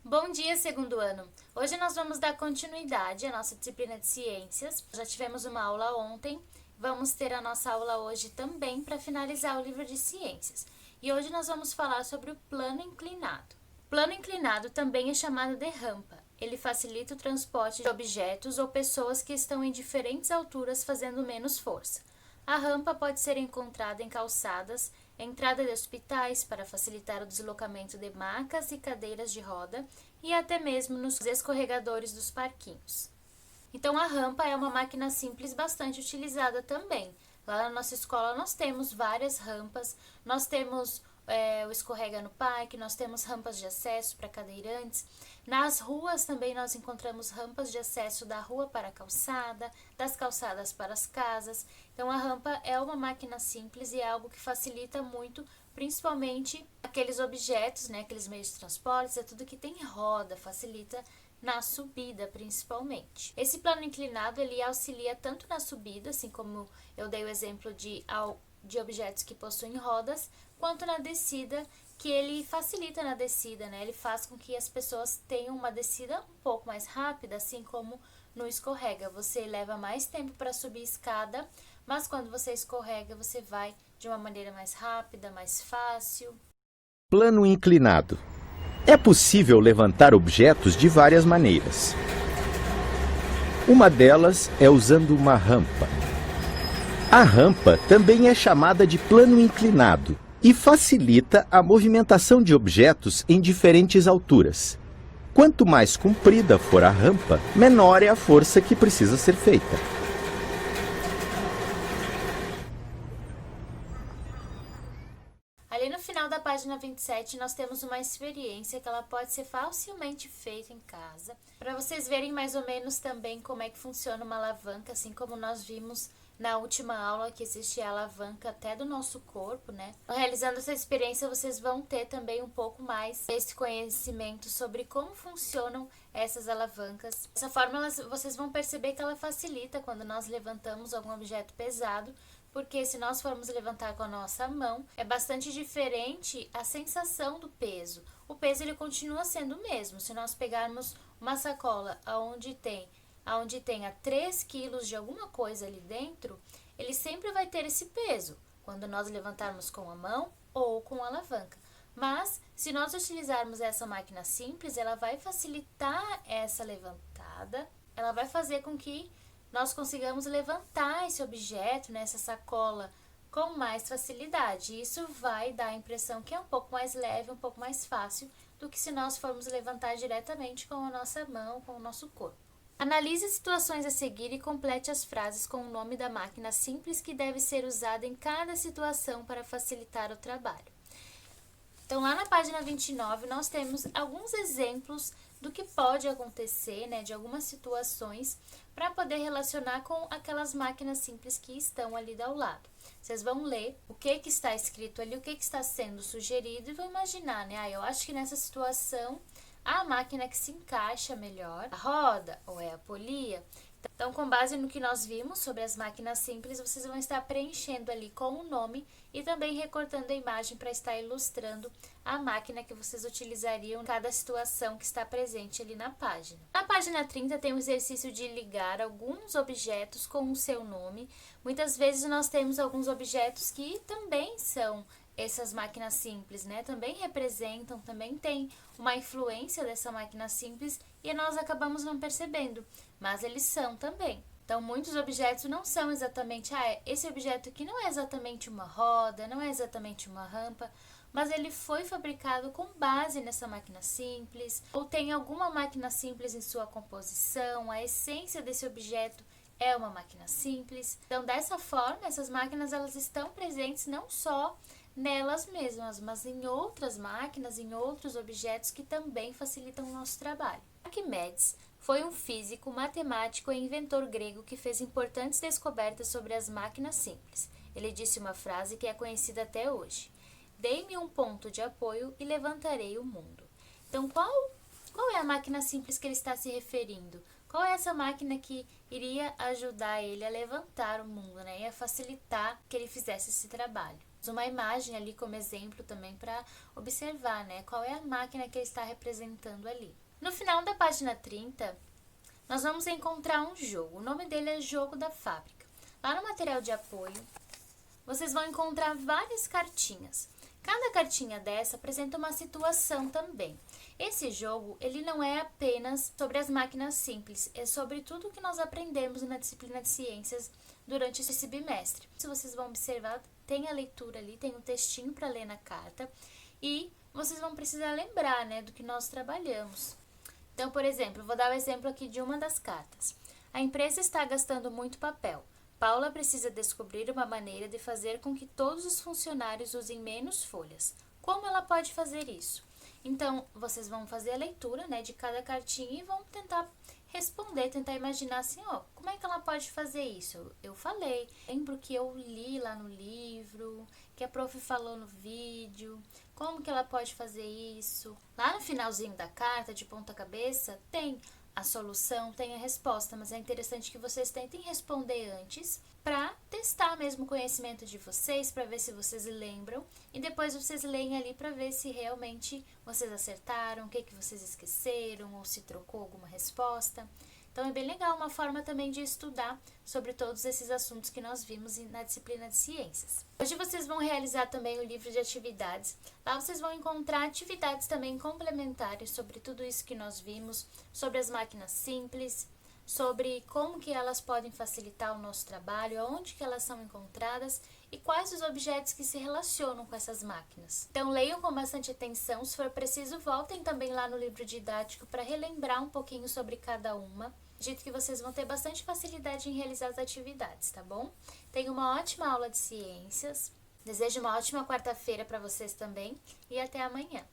Bom dia, segundo ano! Hoje nós vamos dar continuidade à nossa disciplina de ciências. Já tivemos uma aula ontem, vamos ter a nossa aula hoje também para finalizar o livro de ciências. E hoje nós vamos falar sobre o plano inclinado. Plano inclinado também é chamado de rampa. Ele facilita o transporte de objetos ou pessoas que estão em diferentes alturas fazendo menos força. A rampa pode ser encontrada em calçadas, entrada de hospitais para facilitar o deslocamento de macas e cadeiras de roda e até mesmo nos escorregadores dos parquinhos. Então, a rampa é uma máquina simples bastante utilizada também. Lá na nossa escola nós temos várias rampas, nós temos o escorrega no parque, nós temos rampas de acesso para cadeirantes. Nas ruas também nós encontramos rampas de acesso da rua para a calçada, das calçadas para as casas. Então, a rampa é uma máquina simples e é algo que facilita muito, principalmente aqueles objetos, né, aqueles meios de transporte, é tudo que tem roda, facilita na subida, principalmente. Esse plano inclinado, ele auxilia tanto na subida, assim como eu dei o exemplo de objetos que possuem rodas, quanto na descida, que ele facilita na descida, né? Ele faz com que as pessoas tenham uma descida um pouco mais rápida, assim como no escorrega. Você leva mais tempo para subir a escada, mas quando você escorrega, você vai de uma maneira mais rápida, mais fácil. Plano inclinado. É possível levantar objetos de várias maneiras. Uma delas é usando uma rampa. A rampa também é chamada de plano inclinado e facilita a movimentação de objetos em diferentes alturas. Quanto mais comprida for a rampa, menor é a força que precisa ser feita. Ali no final da página 27, nós temos uma experiência que ela pode ser facilmente feita em casa, para vocês verem mais ou menos também como é que funciona uma alavanca, assim como nós vimos na última aula que existe a alavanca até do nosso corpo, né? Realizando essa experiência, vocês vão ter também um pouco mais esse conhecimento sobre como funcionam essas alavancas. Dessa forma, vocês vão perceber que ela facilita quando nós levantamos algum objeto pesado, porque se nós formos levantar com a nossa mão, é bastante diferente a sensação do peso. O peso ele continua sendo o mesmo. Se nós pegarmos uma sacola onde tenha 3 quilos de alguma coisa ali dentro, ele sempre vai ter esse peso, quando nós levantarmos com a mão ou com a alavanca. Mas, se nós utilizarmos essa máquina simples, ela vai facilitar essa levantada, ela vai fazer com que nós consigamos levantar esse objeto, né, essa sacola, com mais facilidade. Isso vai dar a impressão que é um pouco mais leve, um pouco mais fácil do que se nós formos levantar diretamente com a nossa mão, com o nosso corpo. Analise as situações a seguir e complete as frases com o nome da máquina simples que deve ser usada em cada situação para facilitar o trabalho. Então, lá na página 29, nós temos alguns exemplos do que pode acontecer, né, de algumas situações, para poder relacionar com aquelas máquinas simples que estão ali ao lado. Vocês vão ler o que está escrito ali, o que está sendo sugerido e vão imaginar, né, eu acho que nessa situação a máquina que se encaixa melhor, a roda ou é a polia. Então, com base no que nós vimos sobre as máquinas simples, vocês vão estar preenchendo ali com o nome e também recortando a imagem para estar ilustrando a máquina que vocês utilizariam em cada situação que está presente ali na página. Na página 30 tem o exercício de ligar alguns objetos com o seu nome. Muitas vezes nós temos alguns objetos que também são essas máquinas simples, né? Também representam, também tem uma influência dessa máquina simples e nós acabamos não percebendo, mas eles são também. Então, muitos objetos não são exatamente, esse objeto aqui não é exatamente uma roda, não é exatamente uma rampa, mas ele foi fabricado com base nessa máquina simples, ou tem alguma máquina simples em sua composição, a essência desse objeto é uma máquina simples. Então, dessa forma, essas máquinas elas estão presentes não só nelas mesmas, mas em outras máquinas, em outros objetos que também facilitam o nosso trabalho. Arquimedes foi um físico, matemático e inventor grego que fez importantes descobertas sobre as máquinas simples. Ele disse uma frase que é conhecida até hoje: "Dei-me um ponto de apoio e levantarei o mundo." Então, qual é a máquina simples que ele está se referindo? Qual é essa máquina que iria ajudar ele a levantar o mundo, né? E a facilitar que ele fizesse esse trabalho? uma imagem ali como exemplo também para observar, né, qual é a máquina que ele está representando ali. No final da página 30, nós vamos encontrar um jogo. O nome dele é Jogo da Fábrica. Lá no material de apoio, vocês vão encontrar várias cartinhas. Cada cartinha dessa apresenta uma situação também. Esse jogo, ele não é apenas sobre as máquinas simples, é sobre tudo que nós aprendemos na disciplina de ciências durante esse bimestre. Se vocês vão observar, tem a leitura ali, tem um textinho para ler na carta e vocês vão precisar lembrar, né, do que nós trabalhamos. Então, por exemplo, vou dar o exemplo aqui de uma das cartas. A empresa está gastando muito papel. Paula precisa descobrir uma maneira de fazer com que todos os funcionários usem menos folhas. Como ela pode fazer isso? Então, vocês vão fazer a leitura, né, de cada cartinha e vão tentar responder, tentar imaginar assim, ó, como é que ela pode fazer isso? Eu falei, lembro que eu li lá no livro, que a prof falou no vídeo, como que ela pode fazer isso? Lá no finalzinho da carta, de ponta cabeça, tem a solução, tem a resposta, mas é interessante que vocês tentem responder antes para testar mesmo o conhecimento de vocês, para ver se vocês lembram e depois vocês leem ali para ver se realmente vocês acertaram, o que vocês esqueceram ou se trocou alguma resposta. Então é bem legal, uma forma também de estudar sobre todos esses assuntos que nós vimos na disciplina de ciências. Hoje vocês vão realizar também o livro de atividades. Lá vocês vão encontrar atividades também complementares sobre tudo isso que nós vimos, sobre as máquinas simples, sobre como que elas podem facilitar o nosso trabalho, onde que elas são encontradas e quais os objetos que se relacionam com essas máquinas. Então leiam com bastante atenção, se for preciso voltem também lá no livro didático para relembrar um pouquinho sobre cada uma. Acredito que vocês vão ter bastante facilidade em realizar as atividades, tá bom? Tenham uma ótima aula de ciências, desejo uma ótima quarta-feira para vocês também e até amanhã.